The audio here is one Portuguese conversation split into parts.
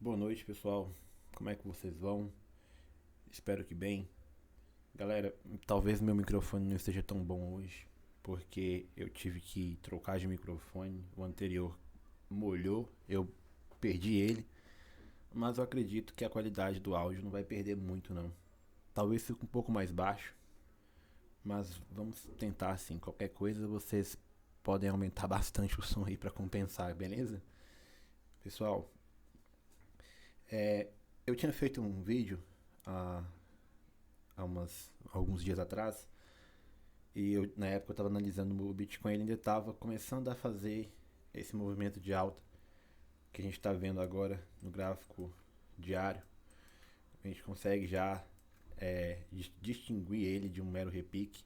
Boa noite, pessoal. Como é que vocês vão? Espero que bem. Galera, talvez meu microfone não esteja tão bom hoje, porque eu tive que trocar de microfone. O anterior molhou, eu perdi ele, mas eu acredito que a qualidade do áudio não vai perder muito não. Talvez fique um pouco mais baixo, mas vamos tentar assim. Qualquer coisa vocês podem aumentar bastante o som aí para compensar, beleza? Pessoal, eu tinha feito um vídeo há alguns dias atrás. E na época eu estava analisando o Bitcoin, ele ainda estava começando a fazer esse movimento de alta que a gente está vendo agora no gráfico diário. A gente consegue já distinguir ele de um mero repique.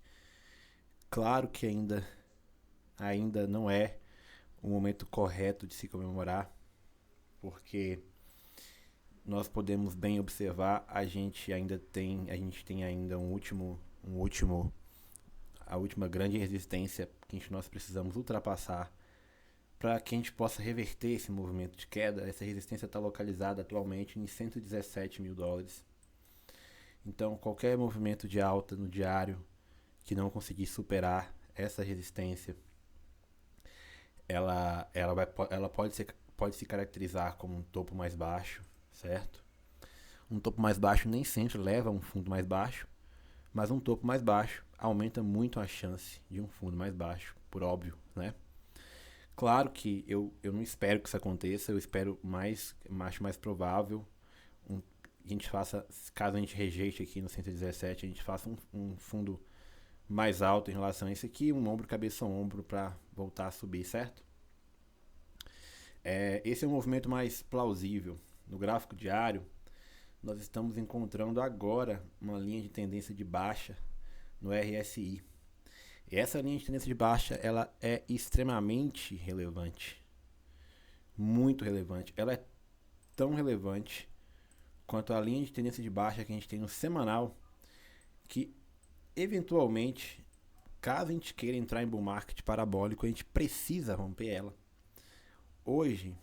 Claro que ainda não é o momento correto de se comemorar, porque nós podemos bem observar, a gente tem ainda um último a última grande resistência que nós precisamos ultrapassar para que a gente possa reverter esse movimento de queda. Essa resistência está localizada atualmente em 117 mil dólares. Então, qualquer movimento de alta no diário que não conseguir superar essa resistência, ela pode se caracterizar como um topo mais baixo, certo? Um topo mais baixo nem sempre leva a um fundo mais baixo, mas um topo mais baixo aumenta muito a chance de um fundo mais baixo, por óbvio, né? Claro que eu não espero que isso aconteça, eu espero acho mais provável a gente faça, caso a gente rejeite aqui no 117, a gente faça um fundo mais alto em relação a esse aqui, um ombro, cabeça a ombro para voltar a subir, certo? Esse é um movimento mais plausível. No gráfico diário, nós estamos encontrando agora uma linha de tendência de baixa no RSI. E essa linha de tendência de baixa, ela é extremamente relevante, muito relevante. Ela é tão relevante quanto a linha de tendência de baixa que a gente tem no semanal, que eventualmente, caso a gente queira entrar em bull market parabólico, a gente precisa romper ela. Hoje,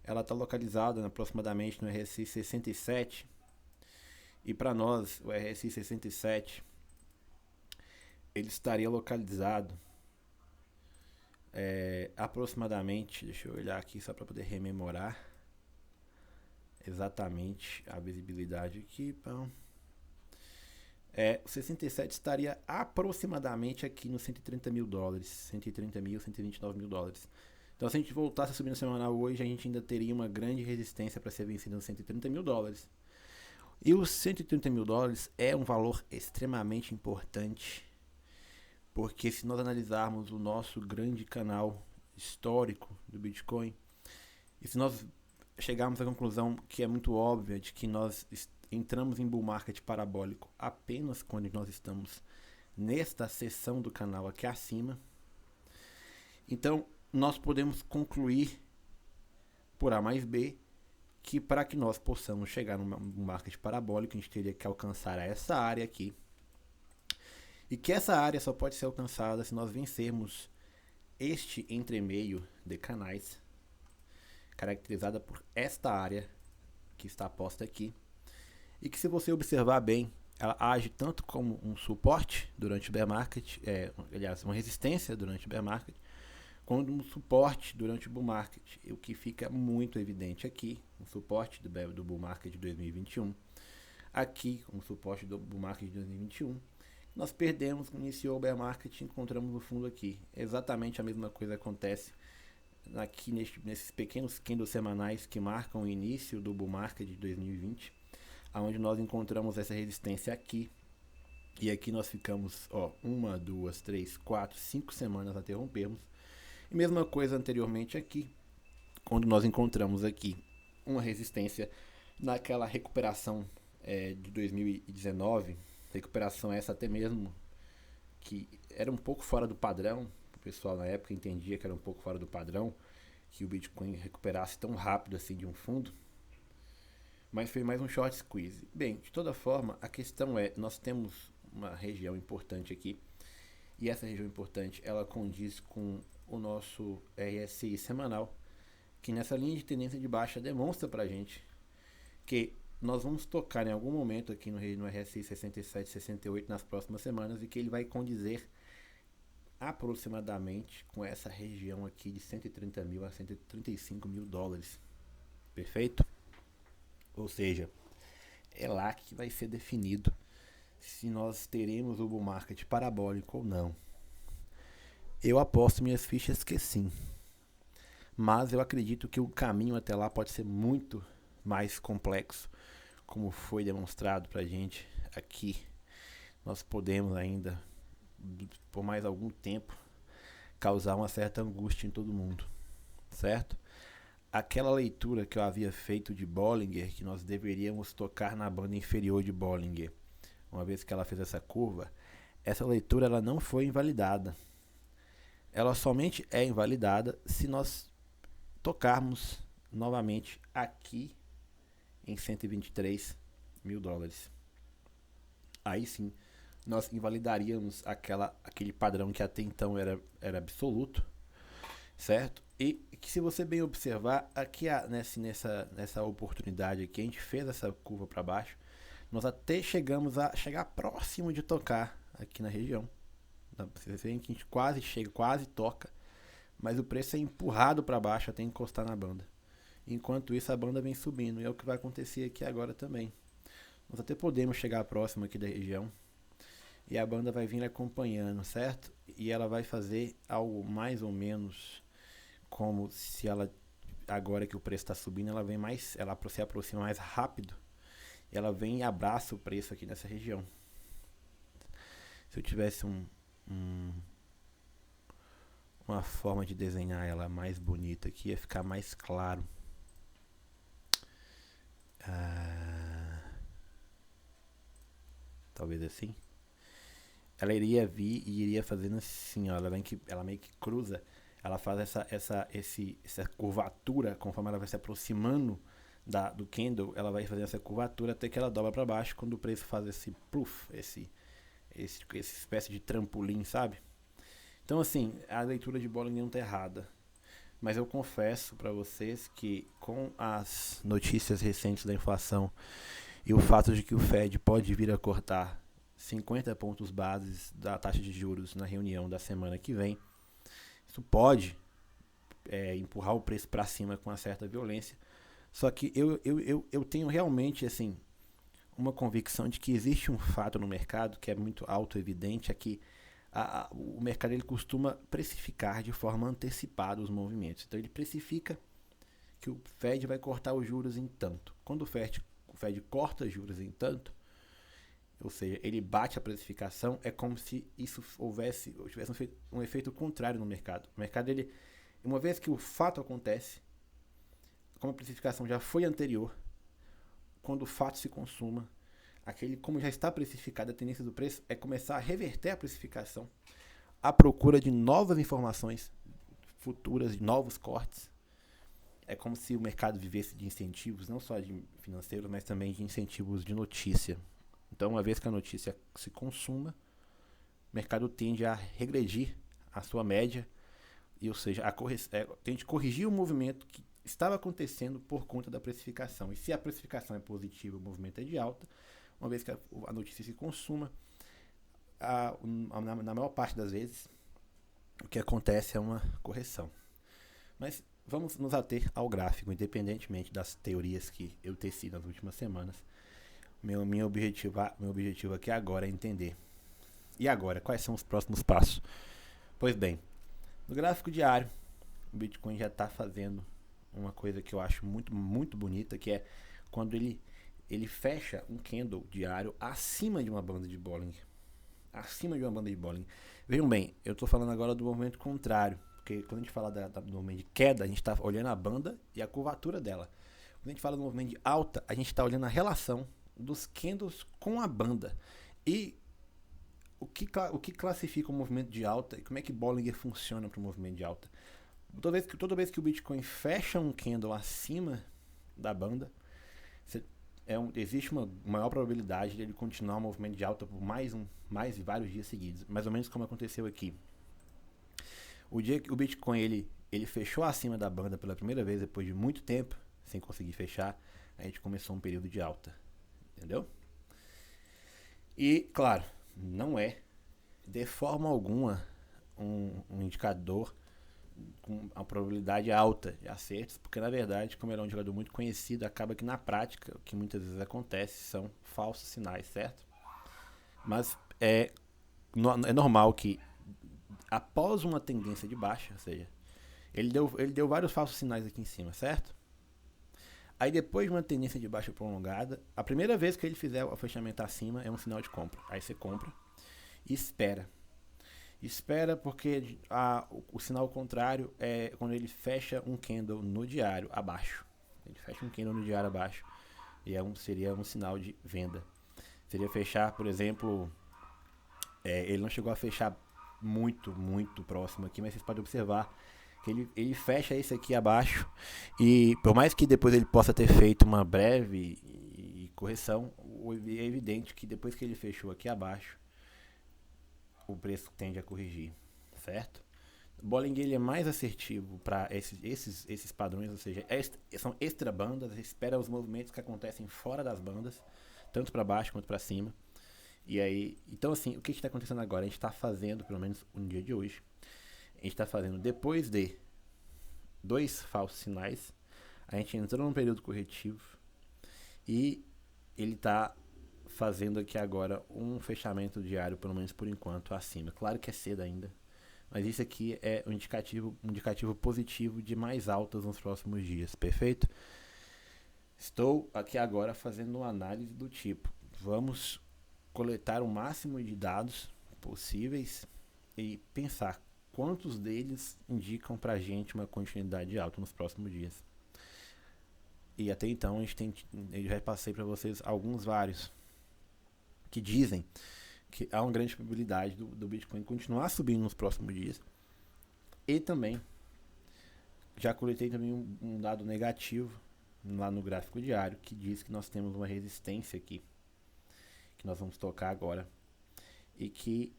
ela está localizada aproximadamente no RSI 67, e para nós, o RSI 67 ele estaria localizado aproximadamente, deixa eu olhar aqui só para poder rememorar exatamente a visibilidade aqui. O 67 estaria aproximadamente aqui nos 130 mil dólares, 130 mil, 129 mil dólares. Então, se a gente voltasse a subir no semanal hoje, a gente ainda teria uma grande resistência para ser vencida nos 130 mil dólares. E os 130 mil dólares é um valor extremamente importante, porque se nós analisarmos o nosso grande canal histórico do Bitcoin, e se nós chegarmos à conclusão que é muito óbvia de que nós entramos em bull market parabólico apenas quando nós estamos nesta seção do canal aqui acima, então nós podemos concluir por A mais B que para que nós possamos chegar num bull market parabólico, a gente teria que alcançar essa área aqui, e que essa área só pode ser alcançada se nós vencermos este entremeio de canais, caracterizada por esta área que está posta aqui, e que, se você observar bem, ela age tanto como um suporte durante o bear market, aliás, uma resistência durante o bear market, quanto um suporte durante o bull market. O que fica muito evidente aqui, um suporte do bull market de 2021, aqui um suporte do bull market de 2021, nós perdemos, iniciou o bear market, encontramos o fundo aqui. Exatamente a mesma coisa acontece aqui nesses pequenos candles semanais que marcam o início do bull market de 2020, onde nós encontramos essa resistência aqui, e aqui nós ficamos 5 semanas até rompermos. E mesma coisa anteriormente aqui, quando nós encontramos aqui uma resistência naquela recuperação de 2019, recuperação essa até mesmo que era um pouco fora do padrão. O pessoal na época entendia que era um pouco fora do padrão que o Bitcoin recuperasse tão rápido assim de um fundo, mas foi mais um short squeeze. Bem, de toda forma, a questão é, nós temos uma região importante aqui, e essa região importante, ela condiz com o nosso RSI semanal, que nessa linha de tendência de baixa demonstra pra gente que nós vamos tocar em algum momento aqui no RSI 67, 68 nas próximas semanas, e que ele vai condizer aproximadamente com essa região aqui de 130 mil a 135 mil dólares. Perfeito? Ou seja, é lá que vai ser definido se nós teremos o bull market parabólico ou não. Eu aposto minhas fichas que sim, mas eu acredito que o caminho até lá pode ser muito mais complexo, como foi demonstrado pra gente aqui. Nós podemos ainda, por mais algum tempo, causar uma certa angústia em todo mundo, certo? Aquela leitura que eu havia feito de Bollinger, que nós deveríamos tocar na banda inferior de Bollinger, uma vez que ela fez essa curva, essa leitura ela não foi invalidada. Ela somente é invalidada se nós tocarmos novamente aqui em 123 mil dólares. Aí sim, nós invalidaríamos aquele padrão que até então era absoluto, certo? E que, se você bem observar, aqui nessa oportunidade aqui, a gente fez essa curva para baixo, nós até chegamos a chegar próximo de tocar aqui na região. Vocês veem que a gente quase chega, quase toca, mas o preço é empurrado para baixo até encostar na banda. Enquanto isso, a banda vem subindo, e é o que vai acontecer aqui agora também. Nós até podemos chegar próximo aqui da região, e a banda vai vir acompanhando, certo? E ela vai fazer algo mais ou menos como se ela, agora que o preço está subindo, ela se aproxima mais rápido, e ela vem e abraça o preço aqui nessa região. Se eu tivesse uma forma de desenhar ela mais bonita aqui, ia ficar mais claro. Talvez assim. Ela iria vir e iria fazendo assim, ó, ela meio que cruza, ela faz essa curvatura, conforme ela vai se aproximando do candle, ela vai fazendo essa curvatura até que ela dobra para baixo, quando o preço faz esse puff, essa espécie de trampolim, sabe? Então, assim, a leitura de Bollinger não está errada, mas eu confesso para vocês que, com as notícias recentes da inflação e o fato de que o Fed pode vir a cortar 50 pontos bases da taxa de juros na reunião da semana que vem, isso pode empurrar o preço para cima com uma certa violência. Só que eu tenho realmente, assim, uma convicção de que existe um fato no mercado que é muito auto-evidente, é que o mercado ele costuma precificar de forma antecipada os movimentos. Então ele precifica que o Fed vai cortar os juros em tanto. Quando o Fed corta juros em tanto, ou seja, ele bate a precificação, é como se isso tivesse um efeito contrário no mercado. O mercado, uma vez que o fato acontece, como a precificação já foi anterior, quando o fato se consuma, como já está precificado, a tendência do preço é começar a reverter a precificação à procura de novas informações futuras, de novos cortes. É como se o mercado vivesse de incentivos, não só de financeiros, mas também de incentivos de notícia. Então, uma vez que a notícia se consuma, o mercado tende a regredir a sua média, ou seja, tende a corrigir o movimento que estava acontecendo por conta da precificação. E se a precificação é positiva, o movimento é de alta. Uma vez que a notícia se consuma, na maior parte das vezes, o que acontece é uma correção. Mas vamos nos ater ao gráfico, independentemente das teorias que eu teci nas últimas semanas. Meu objetivo aqui agora é entender. E agora, quais são os próximos passos? Pois bem, no gráfico diário, o Bitcoin já está fazendo uma coisa que eu acho muito, muito bonita, que é quando ele fecha um candle diário acima de uma banda de Bollinger. Acima de uma banda de Bollinger. Vejam bem, eu estou falando agora do movimento contrário, porque quando a gente fala do movimento de queda, a gente está olhando a banda e a curvatura dela. Quando a gente fala do movimento de alta, a gente está olhando a relação dos candles com a banda. E o que classifica o movimento de alta e como é que Bollinger funciona para o movimento de alta? Toda vez que o Bitcoin fecha um candle acima da banda, existe uma maior probabilidade de ele continuar o movimento de alta por mais e vários dias seguidos. Mais ou menos como aconteceu aqui. O dia que o Bitcoin ele ele fechou acima da banda pela primeira vez depois de muito tempo, sem conseguir fechar, a gente começou um período de alta, entendeu? E, claro, não é de forma alguma um indicador com a probabilidade alta de acertos, porque na verdade, como ele é um jogador muito conhecido, acaba que na prática, o que muitas vezes acontece são falsos sinais, certo? Mas é normal que após uma tendência de baixa, ou seja, ele deu vários falsos sinais aqui em cima, certo? Aí depois de uma tendência de baixa prolongada, a primeira vez que ele fizer o fechamento acima é um sinal de compra. Aí você compra e espera. Espera porque o sinal contrário é quando ele fecha um candle no diário abaixo. Ele fecha um candle no diário abaixo e seria um sinal de venda. Seria fechar, por exemplo, ele não chegou a fechar muito próximo aqui, mas vocês podem observar que ele fecha esse aqui abaixo e por mais que depois ele possa ter feito uma breve correção, é evidente que depois que ele fechou aqui abaixo, o preço tende a corrigir, certo? O Bollinger ele é mais assertivo para esses padrões, ou seja, são extra bandas, espera os movimentos que acontecem fora das bandas, tanto para baixo quanto para cima. E aí, então assim, o que está acontecendo agora? A gente está fazendo, pelo menos no dia de hoje, a gente está fazendo depois de 2 falsos sinais, a gente entrou num período corretivo e ele está fazendo aqui agora um fechamento diário, pelo menos por enquanto, acima. Claro que é cedo ainda, mas isso aqui é um indicativo positivo de mais altas nos próximos dias, perfeito? Estou aqui agora fazendo uma análise do tipo, vamos coletar o máximo de dados possíveis e pensar quantos deles indicam para a gente uma continuidade de alta nos próximos dias. E até então eu já passei para vocês vários que dizem que há uma grande probabilidade do Bitcoin continuar subindo nos próximos dias. E também já coletei também um dado negativo lá no gráfico diário que diz que nós temos uma resistência aqui que nós vamos tocar agora e que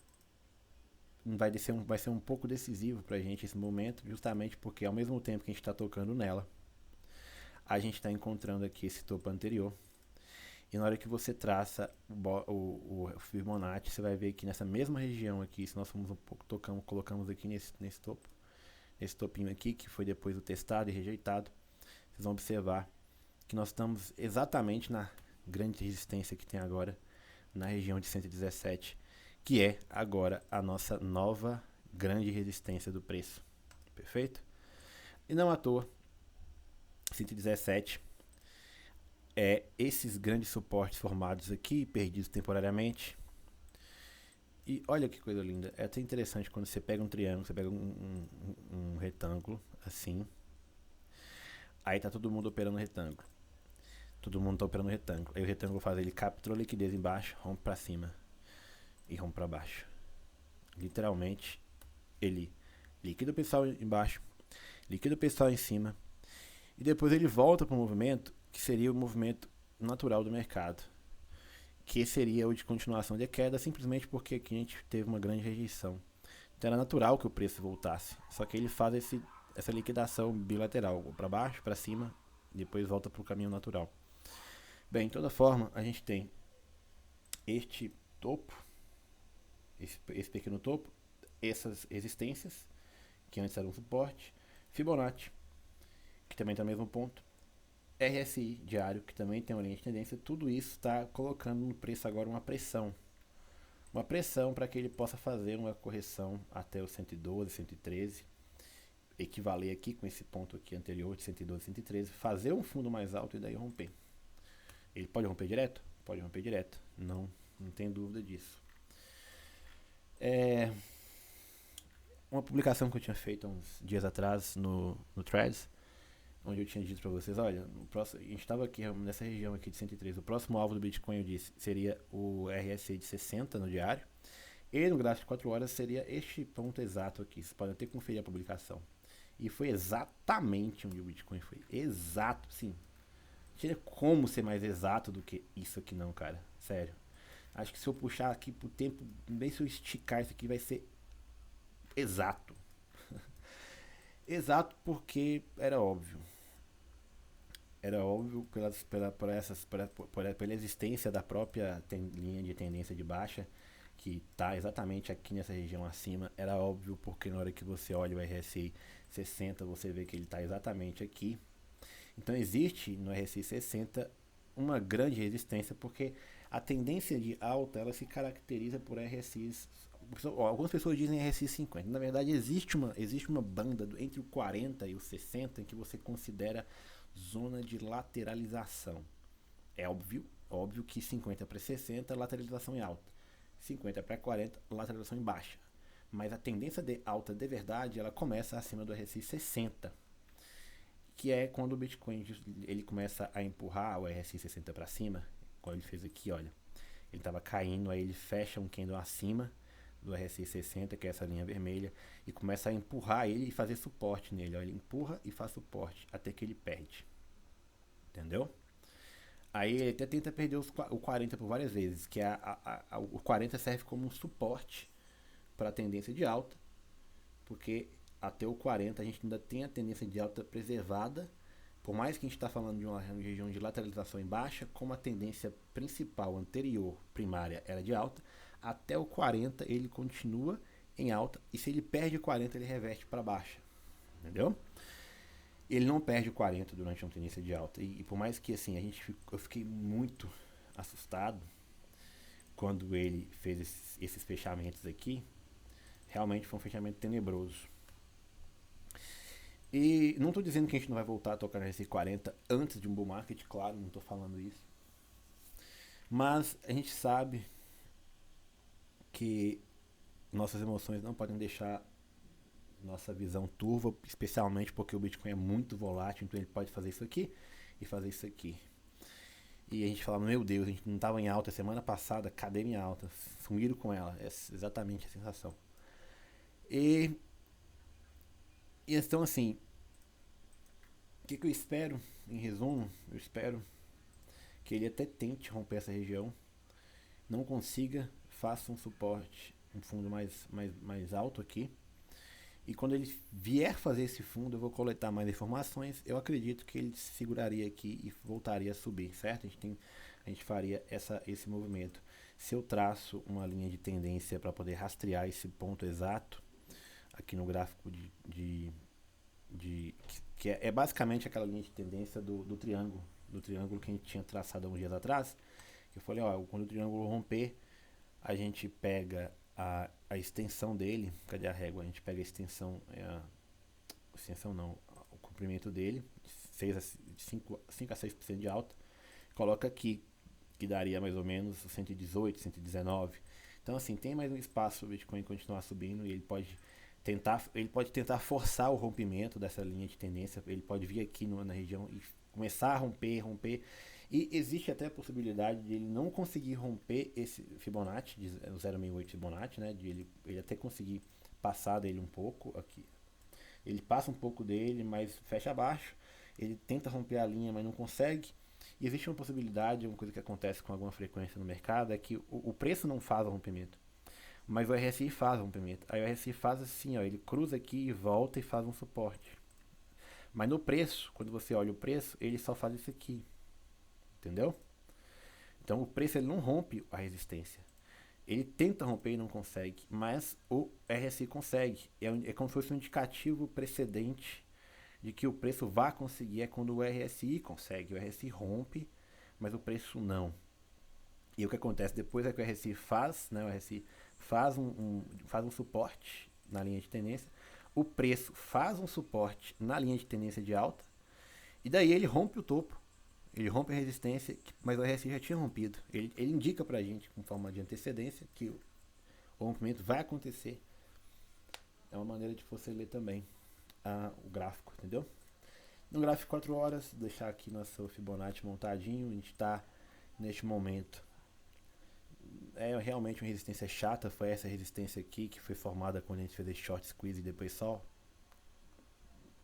vai ser um pouco decisivo pra gente esse momento, justamente porque ao mesmo tempo que a gente está tocando nela, a gente está encontrando aqui esse topo anterior. E na hora que você traça o Fibonacci, você vai ver que nessa mesma região aqui, se nós formos um pouco colocamos aqui nesse topo, esse topinho aqui, que foi depois o testado e rejeitado, vocês vão observar que nós estamos exatamente na grande resistência que tem agora, na região de 117, que é agora a nossa nova grande resistência do preço, perfeito? E não à toa, 117 esses grandes suportes formados aqui, perdidos temporariamente. E olha que coisa linda, é até interessante quando você pega um triângulo, você pega um retângulo, assim, aí tá todo mundo operando retângulo. Todo mundo tá operando retângulo. Aí o retângulo faz, ele captura a liquidez embaixo, rompe pra cima e rompe pra baixo. Literalmente, ele liquida o pessoal embaixo, liquida o pessoal em cima, e depois ele volta para o movimento que seria o movimento natural do mercado, que seria o de continuação de queda, simplesmente porque aqui a gente teve uma grande rejeição. Então era natural que o preço voltasse, só que ele faz essa liquidação bilateral, para baixo, para cima, e depois volta para o caminho natural. Bem, de toda forma, a gente tem este topo, esse pequeno topo, essas resistências, que antes eram suporte, Fibonacci, que também está no mesmo ponto, RSI diário, que também tem uma linha de tendência, tudo isso está colocando no preço agora uma pressão para que ele possa fazer uma correção até o 112, 113, equivaler aqui com esse ponto aqui anterior de 112, 113, fazer um fundo mais alto e daí romper. Ele pode romper direto? Pode romper direto, não tem dúvida disso. Uma publicação que eu tinha feito uns dias atrás no Threads, onde eu tinha dito para vocês, olha, a gente estava aqui nessa região aqui de 103, o próximo alvo do Bitcoin, eu disse, seria o RSI de 60 no diário, e no gráfico de 4 horas seria este ponto exato aqui, vocês podem até conferir a publicação. E foi exatamente onde o Bitcoin foi, exato, sim. Não tinha como ser mais exato do que isso aqui não, cara, sério. Acho que se eu puxar aqui pro tempo, bem se eu esticar isso aqui vai ser exato. Exato, porque era óbvio. Era óbvio pela existência da própria linha de tendência de baixa, que está exatamente aqui nessa região acima. Era óbvio porque na hora que você olha o RSI 60, você vê que ele está exatamente aqui. Então existe no RSI 60 uma grande resistência, porque a tendência de alta ela se caracteriza por RSIs. Algumas pessoas dizem RSI 50. Na verdade, existe uma banda entre o 40 e o 60 em que você considera zona de lateralização. É óbvio que 50 para 60, lateralização em alta. 50 para 40, lateralização em baixa. Mas a tendência de alta de verdade, ela começa acima do RSI 60, que é quando o Bitcoin ele começa a empurrar o RSI 60 para cima, como ele fez aqui, olha. Ele estava caindo, aí ele fecha um candle acima do RSI 60, que é essa linha vermelha, e começa a empurrar ele e fazer suporte nele. Ó. Ele empurra e faz suporte até que ele perde. Entendeu? Aí ele até tenta perder o 40 por várias vezes, que o 40 serve como um suporte para a tendência de alta, porque até o 40 a gente ainda tem a tendência de alta preservada, por mais que a gente está falando de uma região de lateralização em baixa, como a tendência principal anterior, primária, era de alta, até o 40 ele continua em alta, e se ele perde o 40 ele reverte para baixa, entendeu? Ele não perde o 40 durante uma tendência de alta, e por mais que assim eu fiquei muito assustado quando ele fez esses fechamentos aqui. Realmente foi um fechamento tenebroso. E não estou dizendo que a gente não vai voltar a tocar no RSI 40 antes de um bull market, claro, não estou falando isso. Mas a gente sabe que nossas emoções não podem deixar nossa visão turva, especialmente porque o Bitcoin é muito volátil, então ele pode fazer isso aqui e fazer isso aqui. E a gente fala, meu Deus, a gente não estava em alta semana passada, cadê minha alta? Sumiram com ela, é exatamente a sensação. E então assim, o que eu espero, em resumo, eu espero que ele até tente romper essa região, não consiga, faça um suporte, um fundo mais alto aqui. E quando ele vier fazer esse fundo, eu vou coletar mais informações. Eu acredito que ele se seguraria aqui e voltaria a subir, certo? A gente faria esse movimento. Se eu traço uma linha de tendência para poder rastrear esse ponto exato, aqui no gráfico que é basicamente aquela linha de tendência do triângulo que a gente tinha traçado há uns dias atrás. Eu falei, ó, quando o triângulo romper, a gente pega a extensão dele. Cadê a régua? A gente pega a extensão, o comprimento dele, de 5 a 6% de alta, coloca aqui, que daria mais ou menos 118, 119. Então assim, tem mais um espaço para o Bitcoin continuar subindo, e ele pode tentar forçar o rompimento dessa linha de tendência. Ele pode vir aqui na região e começar a romper. E existe até a possibilidade de ele não conseguir romper esse Fibonacci, o 0,68 Fibonacci, né? De ele até conseguir passar dele um pouco aqui. Ele passa um pouco dele, mas fecha abaixo. Ele tenta romper a linha, mas não consegue. E existe uma possibilidade, uma coisa que acontece com alguma frequência no mercado, é que o preço não faz o rompimento, mas o RSI faz o rompimento. Aí o RSI faz assim, ó, ele cruza aqui e volta e faz um suporte. Mas no preço, quando você olha o preço, ele só faz isso aqui. Entendeu? Então o preço ele não rompe a resistência. Ele tenta romper e não consegue, mas o RSI consegue. É como se fosse um indicativo precedente de que o preço vai conseguir. É quando o RSI consegue. O RSI rompe, mas o preço não. E o que acontece depois é que o RSI faz, né, o RSI faz um suporte na linha de tendência, o preço faz um suporte na linha de tendência de alta, e daí ele rompe o topo, ele rompe a resistência, mas o RSI já tinha rompido. Ele indica pra gente, com forma de antecedência, que o rompimento vai acontecer. É uma maneira de você ler também o gráfico, entendeu? No gráfico 4 horas, deixar aqui nosso Fibonacci montadinho, a gente está neste momento. É realmente uma resistência chata, foi essa resistência aqui que foi formada quando a gente fez esse short squeeze e depois só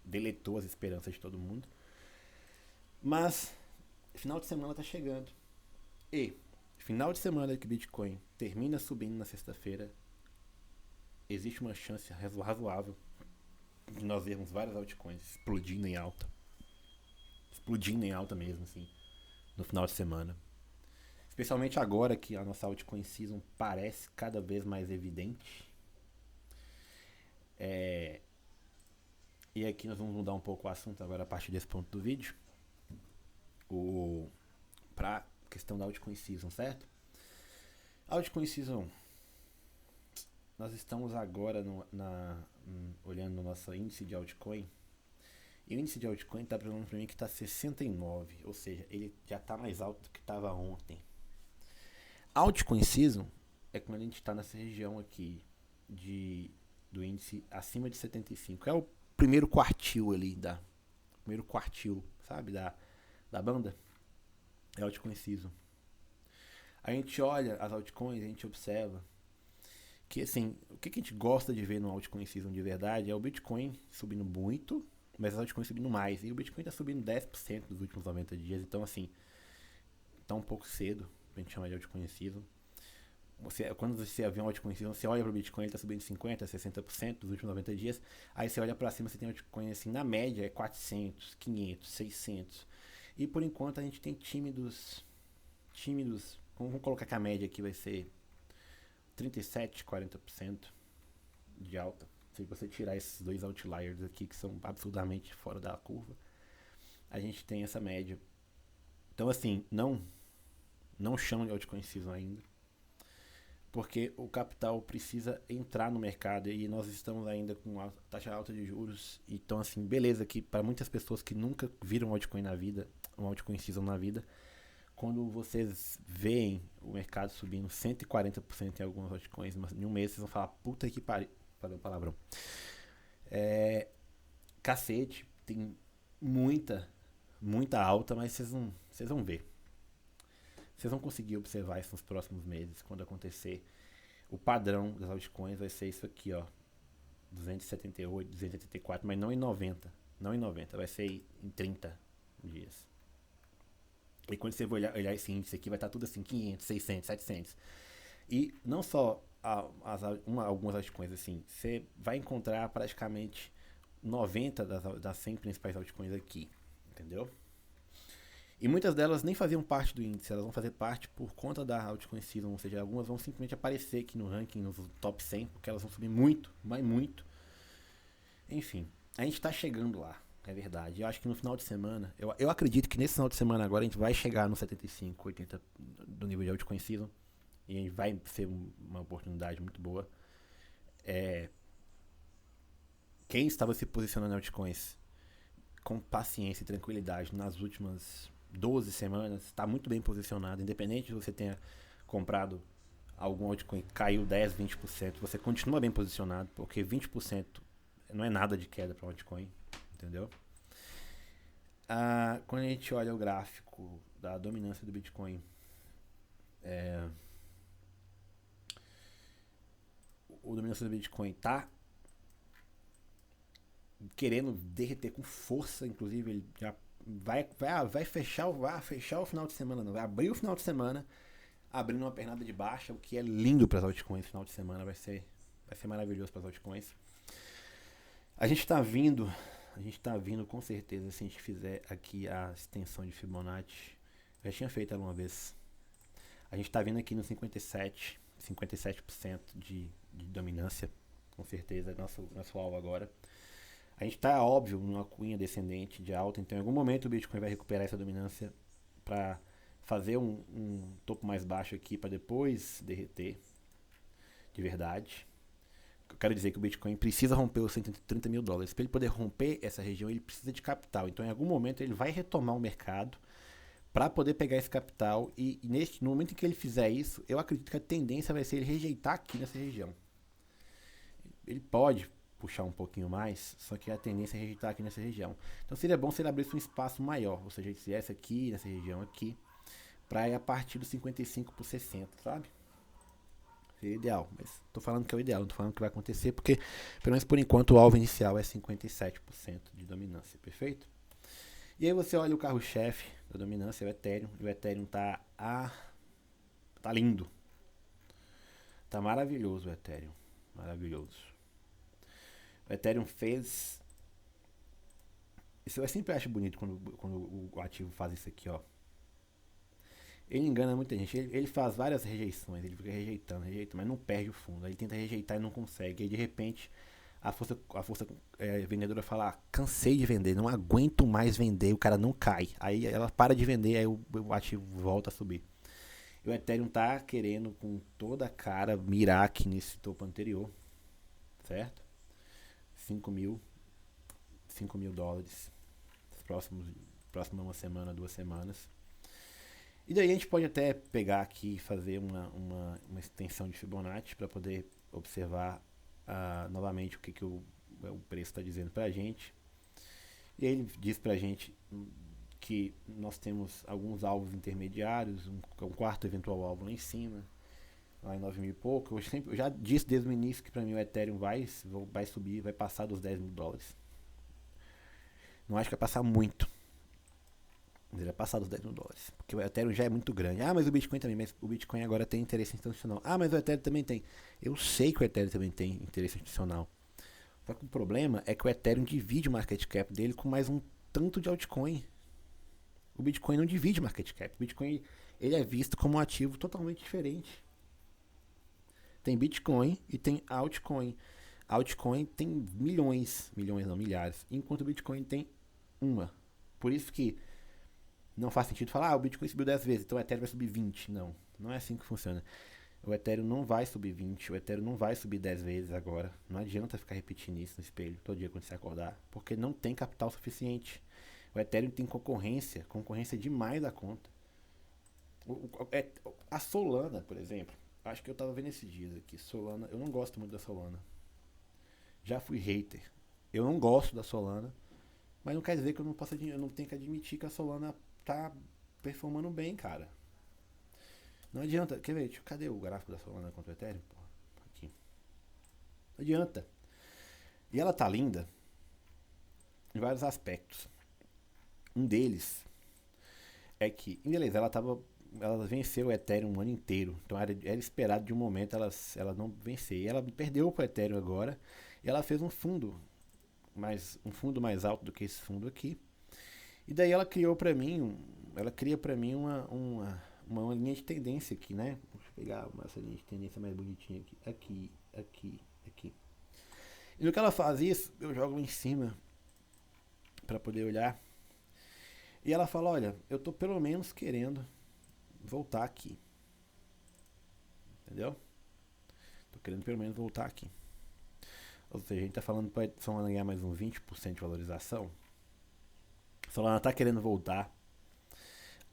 deletou as esperanças de todo mundo. Mas final de semana tá chegando. E final de semana que o Bitcoin termina subindo na sexta-feira, existe uma chance razoável de nós vermos várias altcoins explodindo em alta. Explodindo em alta mesmo, assim, no final de semana. Especialmente agora que a nossa altcoin season parece cada vez mais evidente. E aqui nós vamos mudar um pouco o assunto agora a partir desse ponto do vídeo. Pra questão da altcoin season, certo? Altcoin season, nós estamos agora olhando o nosso índice de altcoin. E o índice de altcoin está apresentando para mim que está 69, ou seja, ele já está mais alto do que estava ontem. Altcoin season é quando a gente está nessa região aqui do índice acima de 75. É o primeiro quartil ali, primeiro quartil, sabe, da banda. É altcoin season. A gente olha as altcoins, a gente observa que, assim, o que a gente gosta de ver no altcoin season de verdade é o Bitcoin subindo muito, mas as altcoins subindo mais. E o Bitcoin está subindo 10% nos últimos 90 dias. Então, assim, tá um pouco cedo pra gente chamar de altcoin season. Quando você vê um altcoin season, você olha pro Bitcoin, ele tá subindo 50%, 60% nos últimos 90 dias. Aí você olha pra cima, você tem altcoin, assim, na média é 400, 500, 600. E por enquanto a gente tem tímidos. Vamos colocar que a média aqui vai ser 37, 40% de alta. Se você tirar esses dois outliers aqui que são absurdamente fora da curva, a gente tem essa média. Então, assim, não chama de altcoin season ainda, porque o capital precisa entrar no mercado e nós estamos ainda com a taxa alta de juros. Então, assim, beleza que para muitas pessoas que nunca viram um altcoin season na vida, quando vocês veem o mercado subindo 140% em algumas altcoins em um mês, vocês vão falar, puta que pariu, falei um palavrão. Cacete, tem muita alta, mas vocês vão ver. Vocês vão conseguir observar isso nos próximos meses, quando acontecer. O padrão das altcoins vai ser isso aqui, ó. 278, 284, mas não em 90. Não em 90, vai ser em 30 dias. E quando você for olhar esse índice aqui, vai estar tudo assim, 500, 600, 700. E não só algumas altcoins, assim, você vai encontrar praticamente 90 das 100 principais altcoins aqui, entendeu? E muitas delas nem faziam parte do índice, elas vão fazer parte por conta da altcoin season, ou seja, algumas vão simplesmente aparecer aqui no ranking, nos top 100, porque elas vão subir muito, mas muito. Enfim, a gente está chegando lá. É verdade. Eu acho que no final de semana, eu acredito que nesse final de semana agora a gente vai chegar no 75, 80 do nível de altcoin season. E vai ser uma oportunidade muito boa. Quem estava se posicionando em altcoins com paciência e tranquilidade nas últimas 12 semanas está muito bem posicionado. Independente de você tenha comprado algum altcoin que caiu 10, 20%, você continua bem posicionado, porque 20% não é nada de queda para um altcoin. Entendeu? Quando a gente olha o gráfico da dominância do Bitcoin, o dominância do Bitcoin tá querendo derreter com força, inclusive ele já vai fechar o final de semana, não vai abrir o final de semana abrindo uma pernada de baixa, o que é lindo para as altcoins. No final de semana vai ser maravilhoso para as altcoins. A gente tá vindo com certeza, se a gente fizer aqui a extensão de Fibonacci. Já tinha feito ela uma vez. A gente tá vindo aqui no 57% de dominância, com certeza, é nosso alvo agora. A gente tá, óbvio, numa cunha descendente de alta, então em algum momento o Bitcoin vai recuperar essa dominância para fazer um topo mais baixo aqui para depois derreter de verdade. Eu quero dizer que o Bitcoin precisa romper os 130 mil dólares. Para ele poder romper essa região, ele precisa de capital. Então, em algum momento, ele vai retomar o mercado para poder pegar esse capital. E no momento em que ele fizer isso, eu acredito que a tendência vai ser ele rejeitar aqui nessa região. Ele pode puxar um pouquinho mais, só que a tendência é rejeitar aqui nessa região. Então, seria bom se ele abrisse um espaço maior, ou seja, ele fizesse aqui, nessa região aqui, para ir a partir dos 55 por 60, sabe? Seria ideal, mas tô falando que é o ideal, não tô falando que vai acontecer, porque pelo menos por enquanto o alvo inicial é 57% de dominância, perfeito? E aí você olha o carro-chefe da dominância, o Ethereum, e o Ethereum tá lindo. Tá maravilhoso o Ethereum, maravilhoso. O Ethereum fez. Isso eu sempre acho bonito quando o ativo faz isso aqui, ó. Ele engana muita gente. Ele faz várias rejeições. Ele fica rejeitando, mas não perde o fundo. Aí ele tenta rejeitar e não consegue. Aí de repente a força vendedora fala: cansei de vender, não aguento mais vender. O cara não cai. Aí ela para de vender, aí o ativo volta a subir. E o Ethereum tá querendo com toda a cara mirar aqui nesse topo anterior, certo? 5 mil, 5 mil dólares. Próxima uma semana, 2 semanas. E daí a gente pode até pegar aqui e fazer uma extensão de Fibonacci para poder observar novamente o que o preço está dizendo para a gente. E aí ele diz para a gente que nós temos alguns alvos intermediários, um quarto eventual alvo lá em cima, lá em 9 mil e pouco. Eu já disse desde o início que para mim o Ethereum vai subir, vai passar dos 10 mil dólares. Não acho que vai passar muito. Mas ele vai passar dos 10 mil dólares. Porque o Ethereum já é muito grande. Ah, mas o Bitcoin também. Mas o Bitcoin agora tem interesse institucional. Ah, mas o Ethereum também tem. Eu sei que o Ethereum também tem interesse institucional. Só que o problema é que o Ethereum divide o market cap dele com mais um tanto de altcoin. O Bitcoin não divide o market cap. O Bitcoin ele é visto como um ativo totalmente diferente. Tem Bitcoin e tem altcoin. Altcoin tem milhões não, milhares. Enquanto o Bitcoin tem uma. Por isso que não faz sentido falar, o Bitcoin subiu 10 vezes, então o Ethereum vai subir 20. Não é assim que funciona. O Ethereum não vai subir 20, o Ethereum não vai subir 10 vezes agora. Não adianta ficar repetindo isso no espelho todo dia quando você acordar, porque não tem capital suficiente. O Ethereum tem concorrência demais da conta. A Solana, por exemplo, acho que eu tava vendo esses dias aqui, Solana, eu não gosto muito da Solana. Já fui hater. Eu não gosto da Solana, mas não quer dizer que eu não tenho que admitir que a Solana tá performando bem, cara. Não adianta. Quer ver? Cadê o gráfico da Solana contra o Ethereum? Porra, aqui. Não adianta. E ela tá linda em vários aspectos. Um deles é que, beleza, ela venceu o Ethereum um ano inteiro. Então era esperado de um momento ela não vencer. E ela perdeu pro Ethereum agora. E ela fez um fundo mais alto do que esse fundo aqui. E daí ela cria para mim uma linha de tendência aqui, né? Deixa eu pegar essa linha de tendência mais bonitinha aqui. Aqui. E no que ela faz isso, eu jogo em cima para poder olhar. E ela fala, olha, eu tô pelo menos querendo voltar aqui. Entendeu? Tô querendo pelo menos voltar aqui. Ou seja, a gente tá falando para Solana ganhar mais um 20% de valorização. Solana tá querendo voltar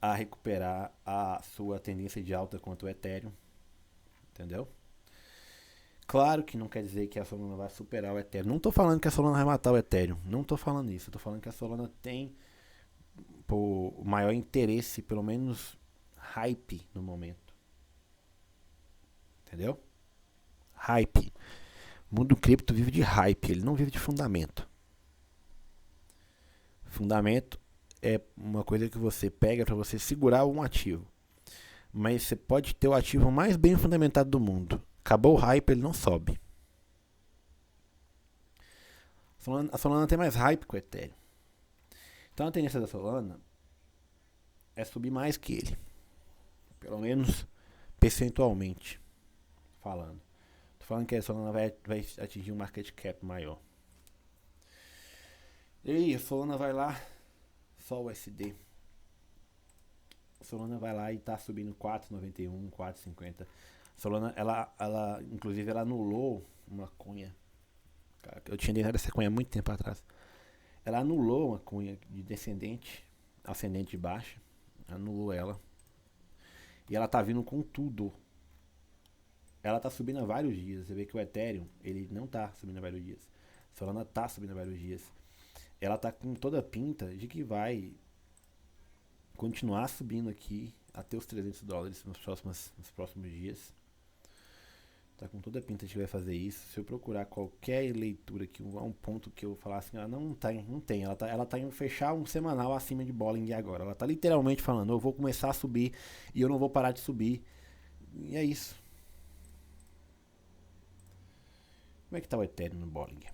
a recuperar a sua tendência de alta contra o Ethereum. Entendeu? Claro que não quer dizer que a Solana vai superar o Ethereum. Não tô falando que a Solana vai matar o Ethereum. Não tô falando isso. Eu tô falando que a Solana tem o maior interesse, pelo menos hype no momento. Entendeu? Hype. O mundo cripto vive de hype, ele não vive de fundamento. Fundamento é uma coisa que você pega para você segurar um ativo. Mas você pode ter o ativo mais bem fundamentado do mundo. Acabou o hype, ele não sobe. A Solana tem mais hype que o Ethereum. Então a tendência da Solana é subir mais que ele. Pelo menos percentualmente falando. Tô falando que a Solana vai atingir um market cap maior. E aí, a Solana vai lá, só o USD. A Solana vai lá e tá subindo 4,91, 4,50. Solana, inclusive, ela anulou uma cunha. Cara, eu tinha dentro dessa cunha há muito tempo atrás. Ela anulou uma cunha de descendente, ascendente de baixa. Anulou ela. E ela tá vindo com tudo. Ela tá subindo há vários dias. Você vê que o Ethereum, ele não tá subindo há vários dias. A Solana tá subindo há vários dias. Ela tá com toda a pinta de que vai continuar subindo aqui até os 300 dólares nos próximos dias. Tá com toda a pinta de que vai fazer isso. Se eu procurar qualquer leitura aqui, um ponto que eu falar assim, não tem. Ela tá indo fechar um semanal acima de Bollinger agora. Ela tá literalmente falando, eu vou começar a subir e eu não vou parar de subir. E é isso. Como é que tá o Ethereum no Bollinger?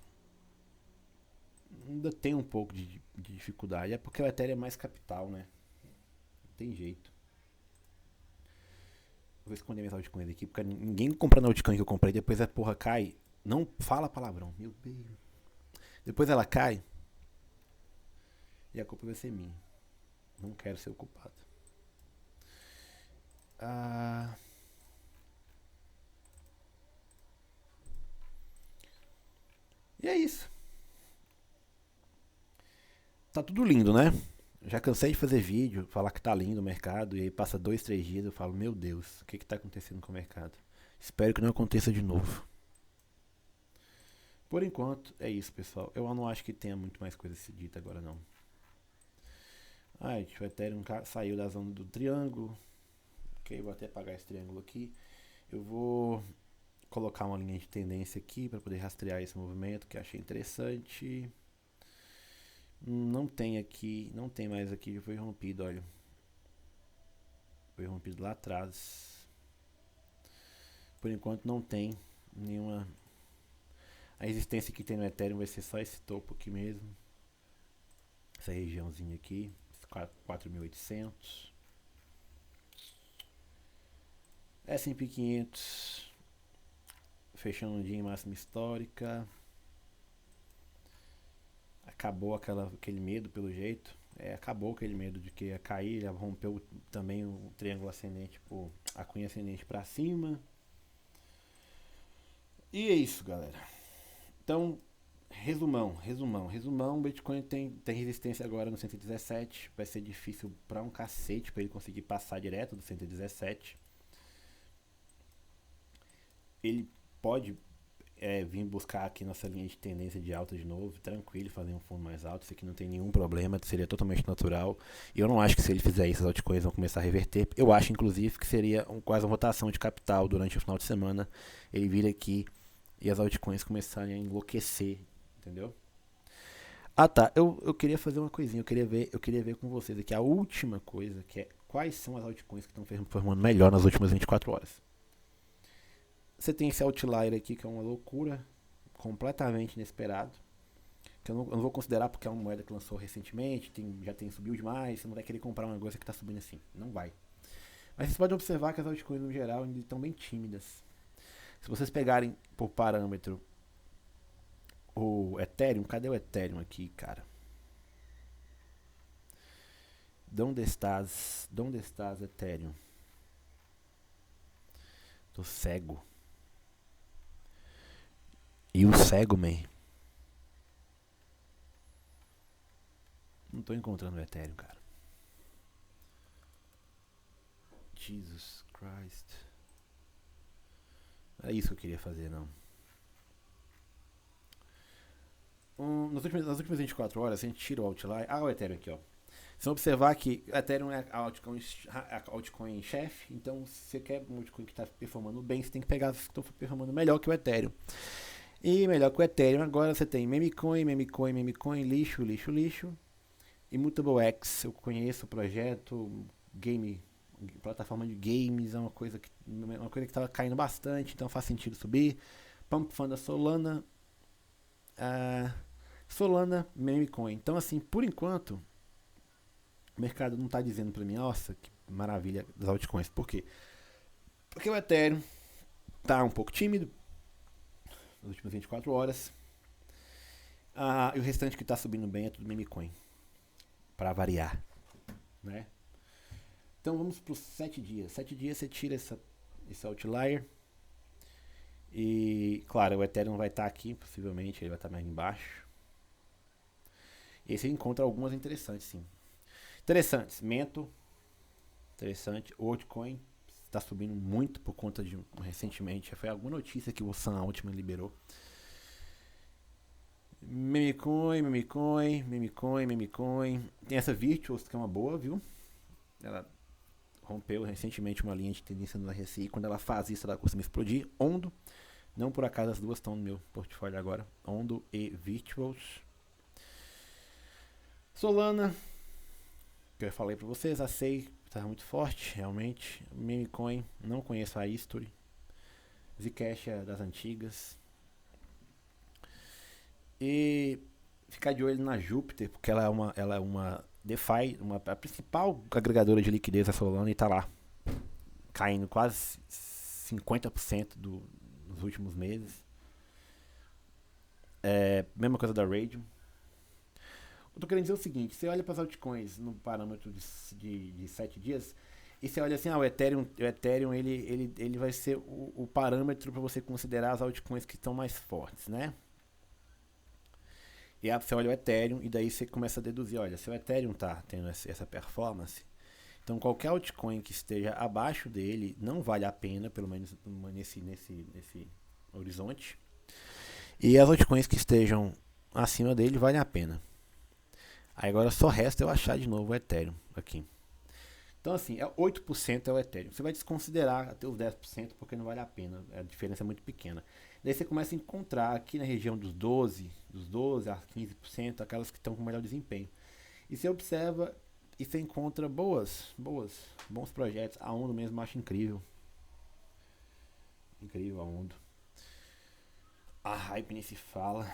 ainda tem um pouco de dificuldade. É porque o Ethereum é mais capital, né? Não tem jeito. Vou esconder minhas altcoins aqui, porque ninguém comprando a altcoin que eu comprei, depois a porra cai. Não fala palavrão, meu Deus. Depois ela cai e a culpa vai ser minha. Não quero ser o culpado. Ah, e é isso. Tá tudo lindo, né? Já cansei de fazer vídeo, falar que tá lindo o mercado, e aí passa 2, 3 dias eu falo, meu Deus, o que que tá acontecendo com o mercado? Espero que não aconteça de novo. Por enquanto, é isso, pessoal. Eu não acho que tenha muito mais coisa a ser dita agora, não. O Ethereum saiu da zona do triângulo. Ok, vou até apagar esse triângulo aqui. Eu vou colocar uma linha de tendência aqui para poder rastrear esse movimento que eu achei interessante. Não tem aqui, não tem mais aqui, já foi rompido, olha. Foi rompido lá atrás. Por enquanto não tem nenhuma. A resistência que tem no Ethereum vai ser só esse topo aqui mesmo. Essa regiãozinha aqui, 4.800. S&P 500 fechando um dia em máxima histórica. Acabou aquele medo pelo jeito. Acabou aquele medo de que ia cair. Ele rompeu também o triângulo ascendente, a cunha ascendente para cima. E é isso, galera. Então, resumão. O Bitcoin tem resistência agora no 117. Vai ser difícil pra um cacete pra ele conseguir passar direto do 117. Ele pode vir buscar aqui nossa linha de tendência de alta de novo, tranquilo, fazer um fundo mais alto. Isso aqui não tem nenhum problema, seria totalmente natural. E eu não acho que se ele fizer isso, as altcoins vão começar a reverter. Eu acho, inclusive, que seria quase uma rotação de capital durante o final de semana. Ele vir aqui e as altcoins começarem a enlouquecer, entendeu? Ah tá, eu queria fazer uma coisinha, eu queria ver com vocês aqui a última coisa, que é quais são as altcoins que estão performando melhor nas últimas 24 horas. Você tem esse outlier aqui que é uma loucura, completamente inesperado, que eu não vou considerar porque é uma moeda que lançou recentemente, já tem subiu demais, você não vai querer comprar uma coisa que está subindo assim, não vai. Mas vocês podem observar que as altcoins no geral ainda estão bem tímidas. Se vocês pegarem por parâmetro o Ethereum, cadê o Ethereum aqui, cara? Donde estás, Ethereum? Tô cego. E o cego, man? Não tô encontrando o Ethereum, cara. Jesus Christ. É isso que eu queria fazer, não. Nas últimas 24 horas, a gente tira o outlier. Ah, o Ethereum aqui, ó. Vocês vão observar que o Ethereum é a altcoin chefe, então se você quer um altcoin que está performando bem, você tem que pegar as que estão performando melhor que o Ethereum. E melhor que o Ethereum, agora você tem memecoin, lixo. Immutable X, eu conheço o projeto, plataforma de games, é uma coisa que estava caindo bastante, então faz sentido subir. Pump Fund da Solana, memecoin. Então assim, por enquanto, o mercado não está dizendo para mim, nossa, que maravilha das altcoins. Por quê? Porque o Ethereum está um pouco tímido nas últimas 24 horas. E o restante que está subindo bem é tudo memecoin. Para variar, né? Então vamos para os 7 dias. 7 dias você tira esse outlier. E claro, o Ethereum vai estar aqui, possivelmente, ele vai estar mais embaixo. E aí você encontra algumas interessantes, sim. Interessantes, Mento, interessante. O altcoin está subindo muito por conta de recentemente. Foi alguma notícia que o Sam Altman liberou. Memecoin. Tem essa Virtuals que é uma boa, viu? Ela rompeu recentemente uma linha de tendência no RSI. Quando ela faz isso, ela costuma explodir. Ondo, não por acaso as duas estão no meu portfólio agora. Ondo e Virtuals. Solana, que eu falei pra vocês, a SEI está muito forte, realmente. Memecoin, não conheço a History. Zcash é das antigas. E ficar de olho na Júpiter, porque ela é uma DeFi, a principal agregadora de liquidez da Solana e tá lá, caindo quase 50% nos últimos meses. Mesma coisa da Radium. Eu tô querendo dizer o seguinte, você olha para as altcoins no parâmetro de 7 dias, e você olha assim, o Ethereum ele vai ser o parâmetro para você considerar as altcoins que estão mais fortes, né? E aí você olha o Ethereum e daí você começa a deduzir, olha, se o Ethereum tá tendo essa performance, então qualquer altcoin que esteja abaixo dele não vale a pena, pelo menos nesse horizonte. E as altcoins que estejam acima dele valem a pena. Aí agora só resta eu achar de novo o Ethereum aqui. Então assim, 8% é o Ethereum. Você vai desconsiderar até os 10% porque não vale a pena, a diferença é muito pequena. Daí você começa a encontrar aqui na região dos 12 a 15%, aquelas que estão com melhor desempenho. E você observa e você encontra bons projetos. A Ondo mesmo eu acho incrível. Incrível a Ondo. A Hype nem se fala.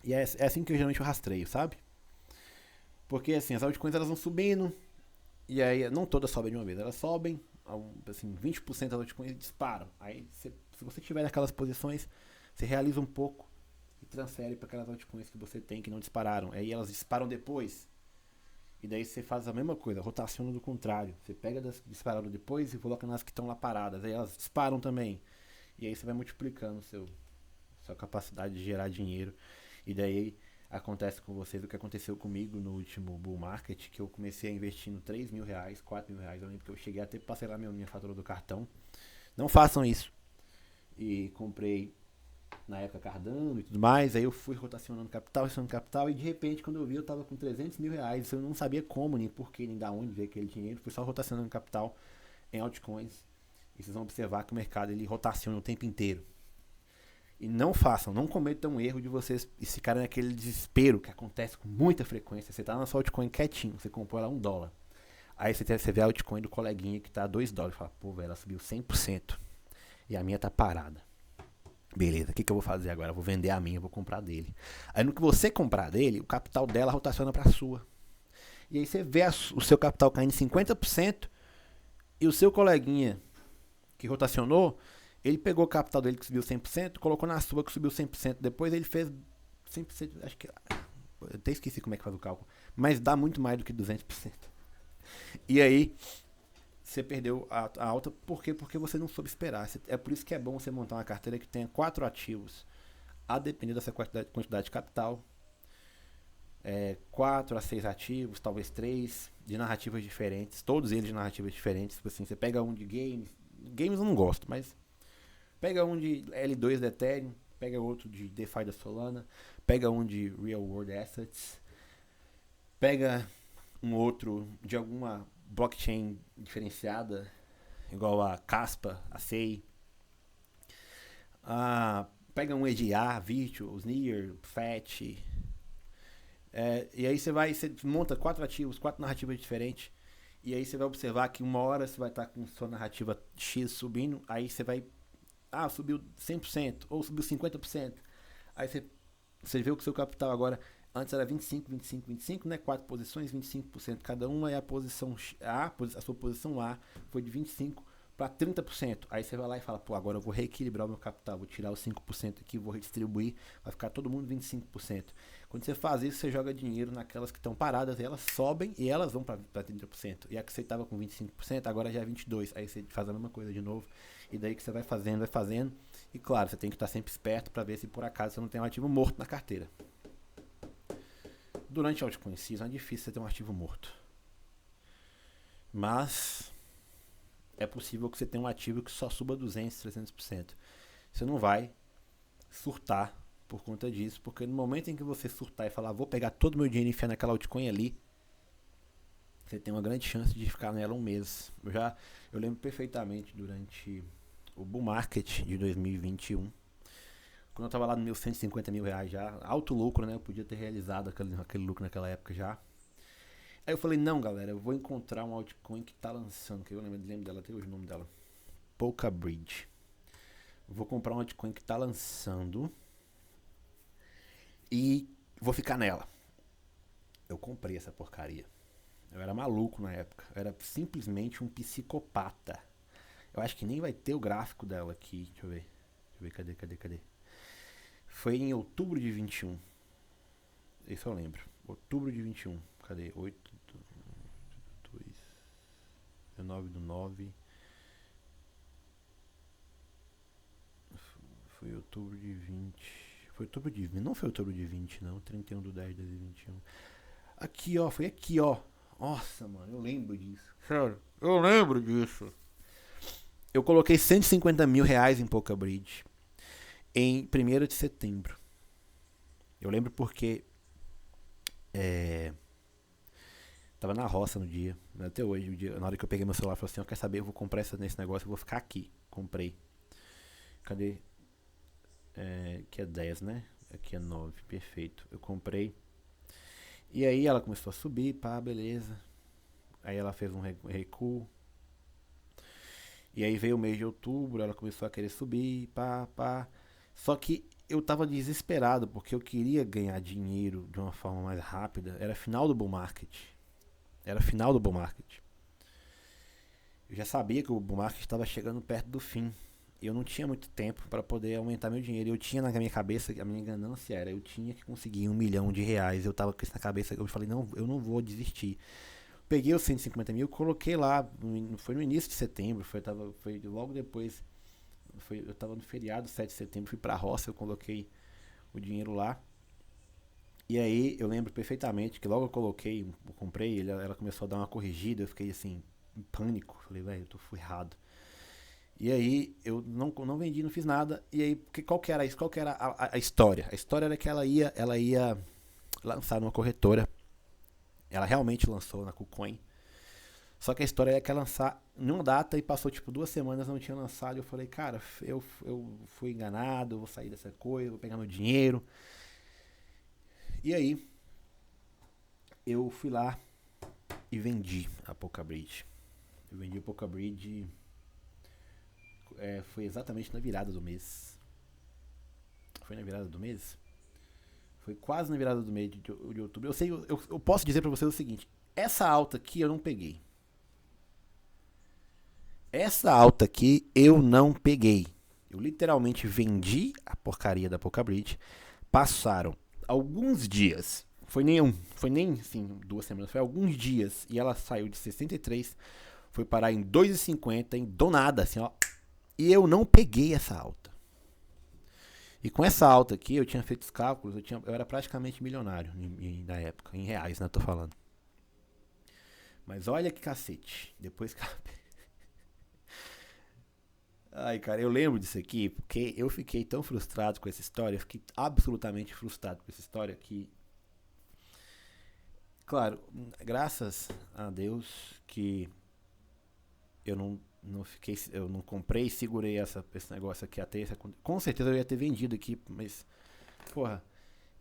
E é assim que eu geralmente rastreio, sabe? Porque assim, as altcoins elas vão subindo. E aí, não todas sobem de uma vez, elas sobem, assim, 20% das altcoins disparam. Aí, se você tiver naquelas posições, você realiza um pouco e transfere para aquelas altcoins que você tem que não dispararam. Aí elas disparam depois. E daí você faz a mesma coisa, rotaciona do contrário. Você pega das que dispararam depois e coloca nas que estão lá paradas. Aí elas disparam também. E aí você vai multiplicando sua capacidade de gerar dinheiro. E daí acontece com vocês o que aconteceu comigo no último bull market, que eu comecei a investindo R$3.000, R$4.000. Eu lembro que eu cheguei até passar lá minha fatura do cartão. Não façam isso. E comprei na época Cardano e tudo mais. Aí eu fui rotacionando capital, e de repente, quando eu vi, eu tava com R$300.000. Eu não sabia como, nem porquê, nem da onde veio aquele dinheiro. Fui só rotacionando capital em altcoins. E vocês vão observar que o mercado ele rotaciona o tempo inteiro. E não cometam um erro de vocês ficarem naquele desespero que acontece com muita frequência. Você tá na sua altcoin quietinho, você comprou ela $1. Aí você vê a altcoin do coleguinha que tá $2 e fala, pô, velho, ela subiu 100% e a minha tá parada. Beleza, o que eu vou fazer agora? Eu vou vender a minha, eu vou comprar dele. Aí no que você comprar dele, o capital dela rotaciona pra sua. E aí você vê o seu capital caindo 50% e o seu coleguinha que rotacionou, ele pegou o capital dele que subiu 100%, colocou na sua que subiu 100%. Depois ele fez 100%, acho que... Eu até esqueci como é que faz o cálculo. Mas dá muito mais do que 200%. E aí, você perdeu a alta. Por quê? Porque você não soube esperar. É por isso que é bom você montar uma carteira que tenha 4 ativos. A depender dessa quantidade de capital. 4 a 6 ativos, talvez 3, de narrativas diferentes. Todos eles de narrativas diferentes. Tipo assim, você pega um de games. Games eu não gosto, mas pega um de L2 da Ethereum, pega outro de DeFi da Solana, pega um de Real World Assets, pega um outro de alguma blockchain diferenciada, igual a Caspa, a SEI, pega um EDA, Virtual, Near, FAT, e aí você monta 4 ativos, 4 narrativas diferentes, e aí você vai observar que uma hora você vai estar com sua narrativa X subindo, aí você vai subiu 100% ou subiu 50%. Aí você vê que o seu capital agora, antes era 25, 25, 25, né? 4 posições, 25% cada uma, e a posição a sua posição A foi de 25 para 30%. Aí você vai lá e fala, pô, agora eu vou reequilibrar o meu capital, vou tirar os 5% aqui, vou redistribuir, vai ficar todo mundo 25%. Quando você faz isso, você joga dinheiro naquelas que estão paradas, e elas sobem e elas vão para 30%. E a que você estava com 25%, agora já é 22%. Aí você faz a mesma coisa de novo. E daí que você vai fazendo. E claro, você tem que estar sempre esperto para ver se por acaso você não tem um ativo morto na carteira. Durante a altcoin season é difícil você ter um ativo morto. Mas é possível que você tenha um ativo que só suba 200, 300%. Você não vai surtar por conta disso, porque no momento em que você surtar e falar, vou pegar todo o meu dinheiro e enfiar naquela altcoin ali, você tem uma grande chance de ficar nela um mês. Eu lembro perfeitamente durante o bull market de 2021, quando eu tava lá no meu R$150.000 já, alto lucro, né? Eu podia ter realizado aquele lucro naquela época já. Aí eu falei, não, galera, eu vou encontrar um altcoin que tá lançando, que eu lembro dela até hoje o nome dela. Polkabridge. Vou comprar um altcoin que tá lançando. e vou ficar nela. Eu comprei essa porcaria. Eu era maluco na época. Eu era simplesmente um psicopata. Eu acho que nem vai ter o gráfico dela aqui. Deixa eu ver. Cadê? Foi em outubro de 21. Isso eu lembro. Outubro de 21. Cadê? 8, 2, 19 do 9. Foi outubro de 20. Foi outubro de 20. Não foi outubro de 20, não. 31 de 10 de 2021. Aqui, ó. Foi aqui, ó. Nossa, mano. Eu lembro disso. Sério. Eu lembro disso. Eu coloquei 150 mil reais em Poker Bridge em 1º de setembro. Eu lembro porque tava na roça no dia, até hoje, na hora que eu peguei meu celular, eu falei assim, quer saber, eu vou comprar nesse negócio, eu vou ficar aqui. Comprei. Cadê? Aqui é 10, né? Aqui é 9, perfeito. Eu comprei. E aí ela começou a subir, pá, beleza. Aí ela fez um recuo. E aí veio o mês de outubro, ela começou a querer subir, pá, pá. Só que eu tava desesperado, porque eu queria ganhar dinheiro de uma forma mais rápida. Era final do bull market. Era final do bull market. Eu já sabia que o bull market estava chegando perto do fim. E eu não tinha muito tempo para poder aumentar meu dinheiro. Eu tinha na minha cabeça, a minha ganância era, eu tinha que conseguir R$ 1 milhão. Eu tava com isso na cabeça, eu falei, não, eu não vou desistir. Peguei os 150 mil, coloquei lá, foi no início de setembro, foi logo depois, eu tava no feriado 7 de setembro, fui pra roça, eu coloquei o dinheiro lá. E aí eu lembro perfeitamente que logo eu comprei, ela começou a dar uma corrigida, eu fiquei assim, em pânico, falei, velho, eu tô ferrado. E aí eu não vendi, não fiz nada. E aí, qual que era isso? Qual que era a história? A história era que ela ia lançar numa corretora. Ela realmente lançou na KuCoin. Só que a história é que ia lançar numa data e passou tipo 2 semanas, não tinha lançado. Eu falei, cara, eu fui enganado, eu vou sair dessa coisa, vou pegar meu dinheiro. E aí eu fui lá e vendi a Poker Bridge. Eu vendi a Poker Bridge, foi exatamente na virada do mês. Foi na virada do mês? Foi quase na virada do mês de outubro. Eu posso dizer pra vocês o seguinte: essa alta aqui eu não peguei. Essa alta aqui eu não peguei. Eu literalmente vendi a porcaria da Poker Bridge. Passaram alguns dias. Foi nem assim 2 semanas, foi alguns dias. E ela saiu de 63, foi parar em 2,50, em do nada, assim, ó. E eu não peguei essa alta. E com essa alta aqui, eu tinha feito os cálculos, eu era praticamente milionário na época, em reais, né, tô falando. Mas olha que cacete. Depois que ai, cara, eu lembro disso aqui porque eu fiquei tão frustrado com essa história, eu fiquei absolutamente frustrado com essa história que, claro, graças a Deus que eu não comprei e segurei esse negócio aqui até com certeza eu ia ter vendido aqui, mas porra,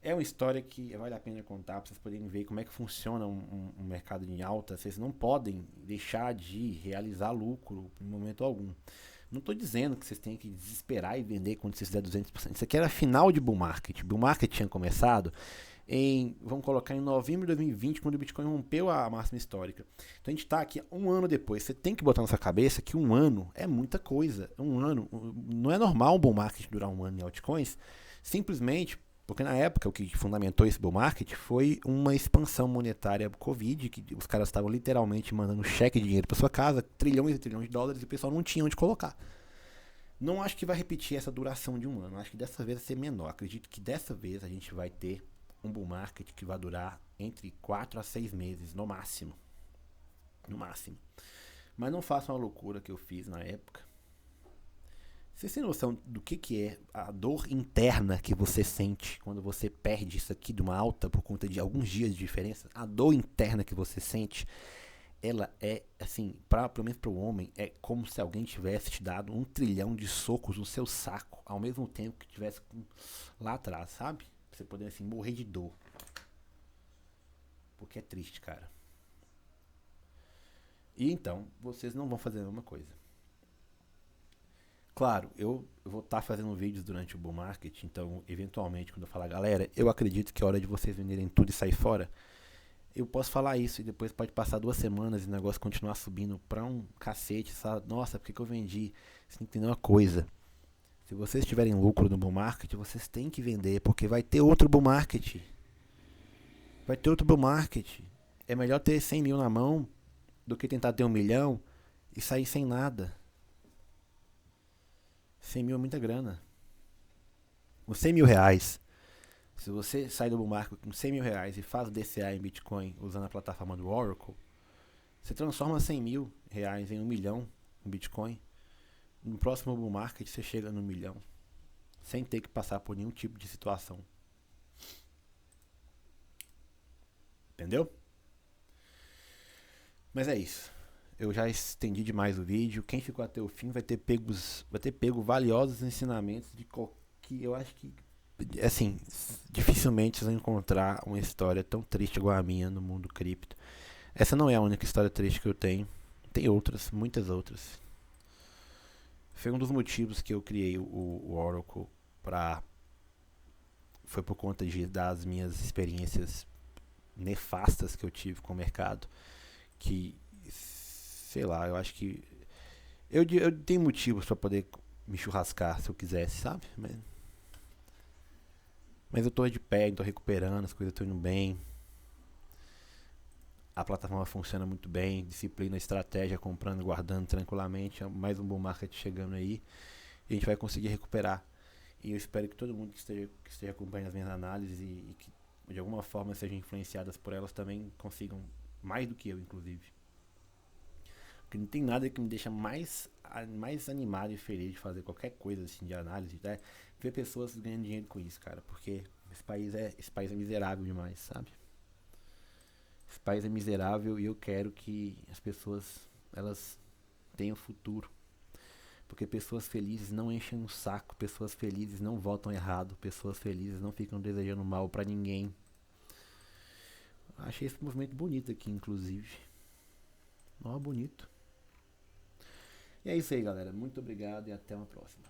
é uma história que vale a pena contar pra vocês poderem ver como é que funciona um mercado em alta. Vocês não podem deixar de realizar lucro em momento algum. Não estou dizendo que vocês têm que desesperar e vender quando vocês fizer 200%. Isso aqui era final de bull market. Bull market tinha começado vamos colocar em novembro de 2020, quando o Bitcoin rompeu a máxima histórica. Então a gente está aqui um ano depois. Você tem que botar na sua cabeça que um ano é muita coisa. Um ano, não é normal um bull market durar um ano em altcoins, simplesmente porque na época o que fundamentou esse bull market foi uma expansão monetária Covid, que os caras estavam literalmente mandando cheque de dinheiro para sua casa, trilhões e trilhões de dólares, e o pessoal não tinha onde colocar. Não acho que vai repetir essa duração de um ano. Acho que dessa vez vai ser menor. Acredito que dessa vez a gente vai ter um bull market que vai durar entre 4 a 6 meses, no máximo. No máximo. Mas não façam a loucura que eu fiz na época. Vocês têm noção do que é a dor interna que você sente quando você perde isso aqui de uma alta por conta de alguns dias de diferença? A dor interna que você sente, ela é, assim, pelo menos para o homem, é como se alguém tivesse te dado 1 trilhão de socos no seu saco, ao mesmo tempo que tivesse lá atrás, sabe? Pra você poder, assim, morrer de dor. Porque é triste, cara. E então, vocês não vão fazer a mesma coisa. Claro, eu vou estar fazendo vídeos durante o bull market, então, eventualmente, quando eu falar, galera, eu acredito que é hora de vocês venderem tudo e sair fora, eu posso falar isso e depois pode passar 2 semanas e o negócio continuar subindo pra um cacete, sabe? Nossa, por que eu vendi? Você tem que entender uma coisa. Se vocês tiverem lucro no bull market, vocês têm que vender, porque vai ter outro bull market. Vai ter outro bull market. É melhor ter 100 mil na mão do que tentar ter 1 milhão e sair sem nada. 100 mil é muita grana. Os 100 mil reais, se você sai do bull market com 100 mil reais e faz DCA em Bitcoin usando a plataforma do Oracle, você transforma 100 mil reais em 1 milhão em Bitcoin. No próximo bull market você chega no 1 milhão, sem ter que passar por nenhum tipo de situação. Entendeu? Mas é isso. Eu já estendi demais o vídeo. Quem ficou até o fim vai ter pego valiosos ensinamentos que eu acho que assim, dificilmente vocês vão encontrar uma história tão triste igual a minha no mundo cripto. Essa não é a única história triste que eu tenho. Tem outras, muitas outras. Foi um dos motivos que eu criei o Oracle para foi por conta das minhas experiências nefastas que eu tive com o mercado, que sei lá, eu acho que eu tenho motivos para poder me churrascar se eu quisesse, sabe? Mas eu tô de pé, tô recuperando, as coisas estão indo bem. A plataforma funciona muito bem, disciplina, estratégia, comprando e guardando tranquilamente. Mais um bull market chegando aí. E a gente vai conseguir recuperar. E eu espero que todo mundo que esteja acompanhando as minhas análises e que de alguma forma sejam influenciadas por elas também consigam mais do que eu, inclusive. Porque não tem nada que me deixa mais animado e feliz de fazer qualquer coisa assim de análise, né? Ver pessoas ganhando dinheiro com isso, cara. Porque esse país é miserável demais, sabe? Esse país é miserável e eu quero que as pessoas elas tenham futuro. Porque pessoas felizes não enchem um saco, pessoas felizes não votam errado, pessoas felizes não ficam desejando mal pra ninguém. Achei esse movimento bonito aqui, inclusive. Ó, bonito. E é isso aí, galera. Muito obrigado e até uma próxima.